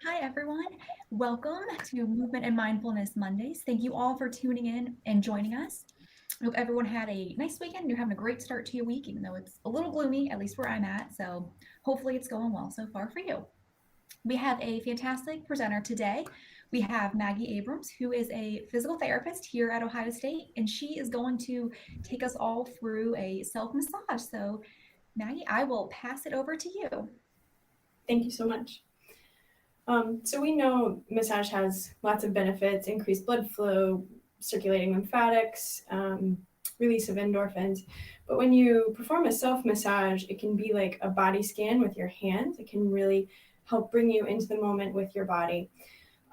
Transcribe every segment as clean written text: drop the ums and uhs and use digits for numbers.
Hi, everyone. Welcome to Movement and Mindfulness Mondays. Thank you all for tuning in and joining us. I hope everyone had a nice weekend. You're having a great start to your week, even though it's a little gloomy, at least where I'm at. So hopefully it's going well so far for you. We have a fantastic presenter today. We have Maggie Abrams, who is a physical therapist here at Ohio State, and she is going to take us all through a self massage. So, Maggie, I will pass it over to you. Thank you so much. So we know massage has lots of benefits: increased blood flow, circulating lymphatics, release of endorphins. But when you perform a self massage, it can be like a body scan with your hands. It can really help bring you into the moment with your body.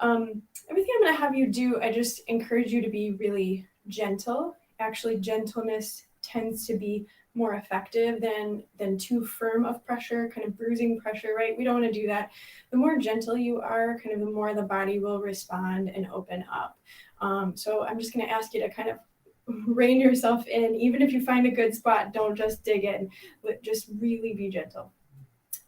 Everything I'm going to have you do, I just encourage you to be really gentle. Actually, gentleness tends to be more effective than too firm of pressure, kind of bruising pressure, right? We don't want to do that. The more gentle you are, kind of the more the body will respond and open up. So I'm just going to ask you to kind of rein yourself in. Even if you find a good spot, don't just dig in. Just really be gentle.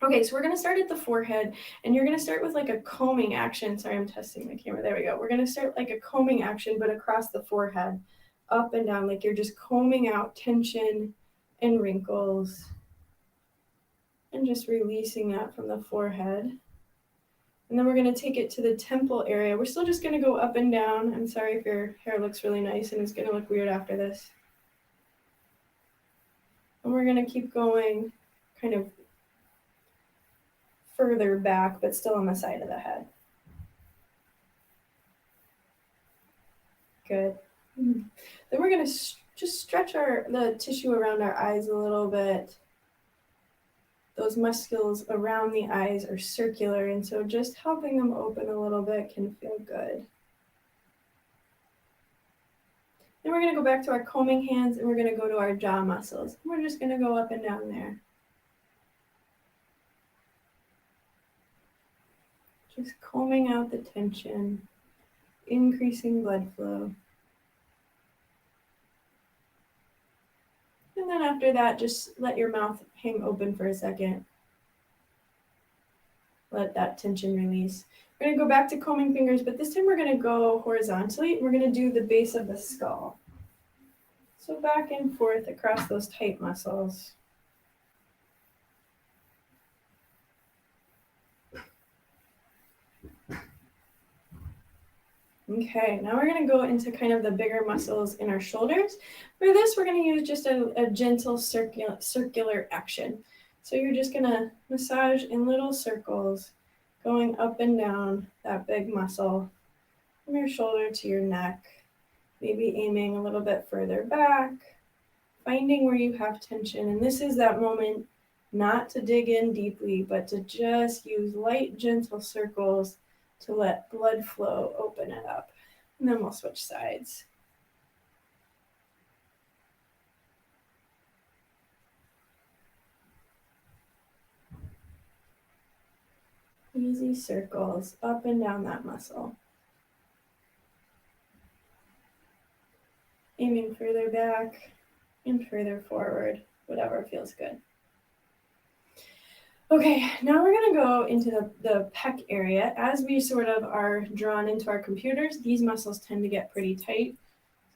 Okay, so we're going to start at the forehead, and you're going to start with like a combing action. Sorry, I'm testing my camera. There we go. We're going to start like a combing action, but across the forehead, up and down, like you're just combing out tension and wrinkles, and just releasing that from the forehead. And then we're going to take it to the temple area. We're still just going to go up and down. I'm sorry if your hair looks really nice and it's going to look weird after this. And we're going to keep going kind of further back, but still on the side of the head. Good. Then we're going to just stretch the tissue around our eyes a little bit. Those muscles around the eyes are circular, and so just helping them open a little bit can feel good. Then we're going to go back to our combing hands, and we're going to go to our jaw muscles. We're just going to go up and down there. Just combing out the tension, increasing blood flow. And then after that, just let your mouth hang open for a second. Let that tension release. We're going to go back to combing fingers, but this time we're going to go horizontally. We're going to do the base of the skull. So back and forth across those tight muscles. Okay, now we're going to go into kind of the bigger muscles in our shoulders. For this, we're going to use just a gentle circular action. So you're just going to massage in little circles, going up and down that big muscle from your shoulder to your neck, maybe aiming a little bit further back, finding where you have tension. And this is that moment not to dig in deeply, but to just use light, gentle circles to let blood flow open it up. And then we'll switch sides. Easy circles up and down that muscle. Aiming further back and further forward, whatever feels good. Okay, now we're going to go into the pec area. As we sort of are drawn into our computers, these muscles tend to get pretty tight.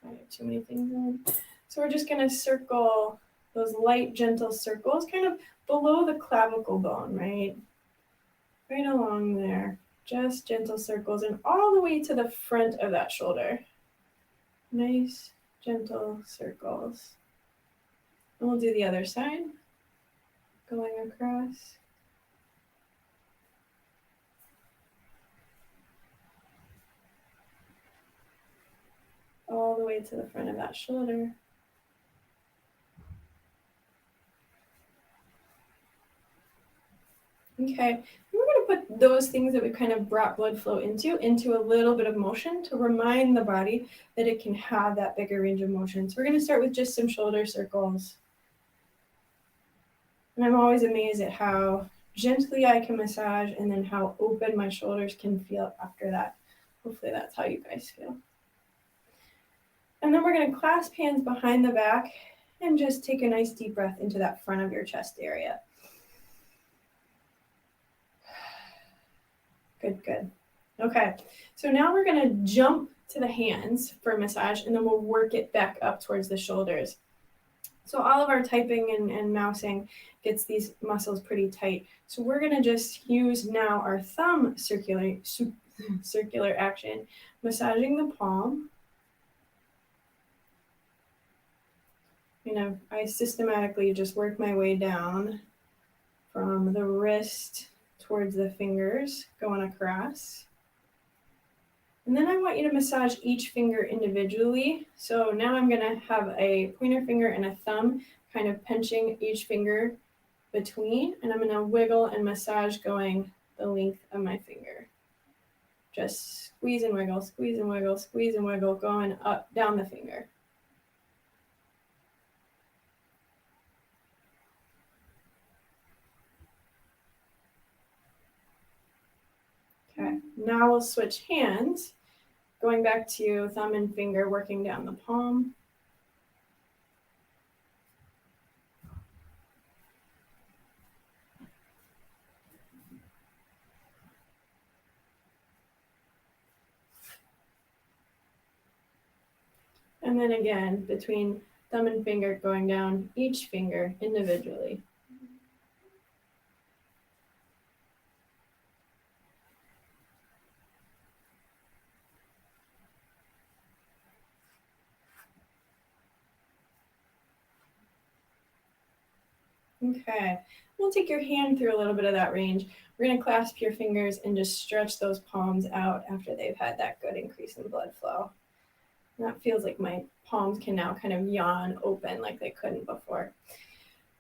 I have too many things in. So we're just going to circle those light, gentle circles kind of below the clavicle bone, right? Right along there. Just gentle circles and all the way to the front of that shoulder. Nice, gentle circles. And we'll do the other side. Going across. All the way to the front of that shoulder. Okay, we're going to put those things that we kind of brought blood flow into a little bit of motion to remind the body that it can have that bigger range of motion. So we're going to start with just some shoulder circles. And I'm always amazed at how gently I can massage and then how open my shoulders can feel after that. Hopefully that's how you guys feel. And then we're going to clasp hands behind the back and just take a nice deep breath into that front of your chest area. Good. Okay, so now we're gonna jump to the hands for massage, and then we'll work it back up towards the shoulders. So all of our typing and mousing gets these muscles pretty tight. So we're gonna just use now our thumb circular action, massaging the palm. I systematically just work my way down from the wrist towards the fingers, going across. And then I want you to massage each finger individually. So now I'm gonna have a pointer finger and a thumb kind of pinching each finger between, and I'm gonna wiggle and massage going the length of my finger. Just squeeze and wiggle, squeeze and wiggle, squeeze and wiggle, going up, down the finger. Okay, now we'll switch hands, going back to thumb and finger, working down the palm. And then again, between thumb and finger, going down each finger individually. Okay, we'll take your hand through a little bit of that range. We're going to clasp your fingers and just stretch those palms out after they've had that good increase in blood flow. And that feels like my palms can now kind of yawn open like they couldn't before.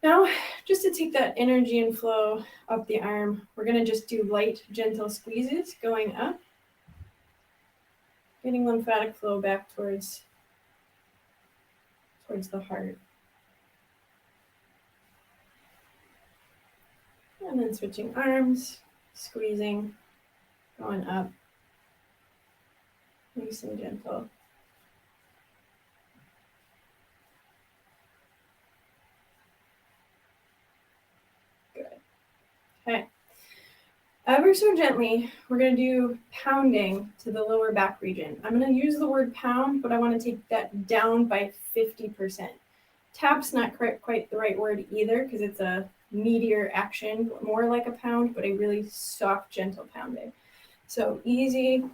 Now, just to take that energy and flow up the arm, we're going to just do light, gentle squeezes going up, getting lymphatic flow back towards the heart. And then switching arms, squeezing, going up, nice and gentle. Good. Okay. Ever so gently, we're going to do pounding to the lower back region. I'm going to use the word pound, but I want to take that down by 50%. Tap's not quite the right word either because it's a meatier action, more like a pound, but a really soft, gentle pounding. So easy,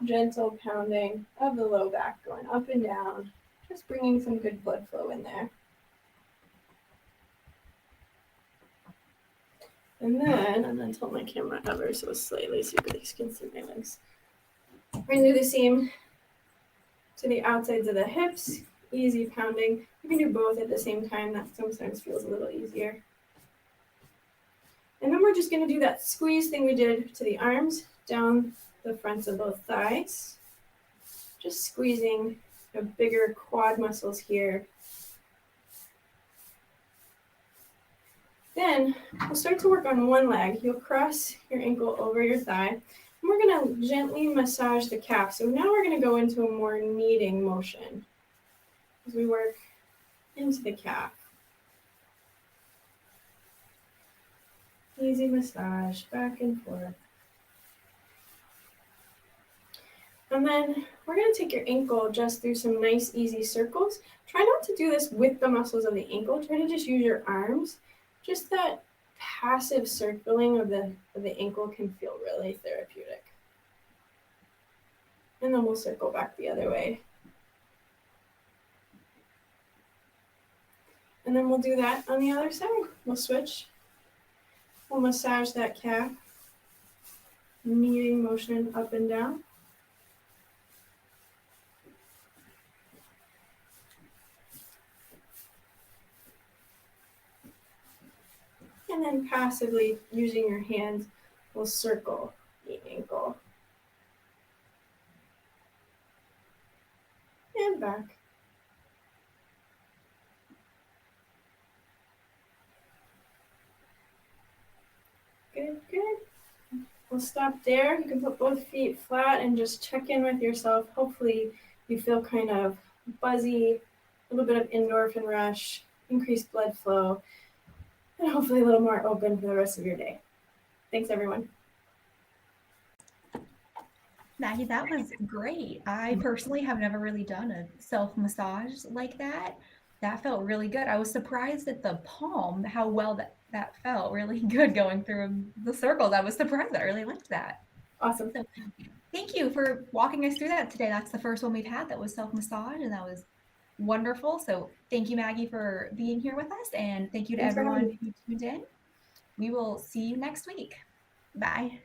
gentle pounding of the low back, going up and down, just bringing some good blood flow in there. And then I'm going to tilt my camera ever so slightly so you guys can see my legs. We're going to do the same to the outsides of the hips, easy pounding. You can do both at the same time. That sometimes feels a little easier. And then we're just going to do that squeeze thing we did to the arms, down the fronts of both thighs. Just squeezing the bigger quad muscles here. Then we'll start to work on one leg. You'll cross your ankle over your thigh. And we're going to gently massage the calf. So now we're going to go into a more kneading motion as we work into the calf. Easy massage, back and forth. And then we're going to take your ankle just through some nice, easy circles. Try not to do this with the muscles of the ankle. Try to just use your arms. Just that passive circling of the ankle can feel really therapeutic. And then we'll circle back the other way. And then we'll do that on the other side. We'll switch. We'll massage that calf, kneading motion up and down. And then passively, using your hands, we'll circle the ankle. And back. Good. We'll stop there. You can put both feet flat and just check in with yourself. Hopefully you feel kind of buzzy, a little bit of endorphin rush, increased blood flow, and hopefully a little more open for the rest of your day. Thanks, everyone. Maggie, that was great. I personally have never really done a self massage like that. That felt really good. I was surprised at the palm, how well that felt really good going through the circles. I was surprised. I really liked that. Awesome. So thank you for walking us through that today. That's the first one we've had that was self massage, and that was wonderful. So thank you, Maggie, for being here with us, and thank you to Thanks for having everyone me. who tuned in. We will see you next week. Bye.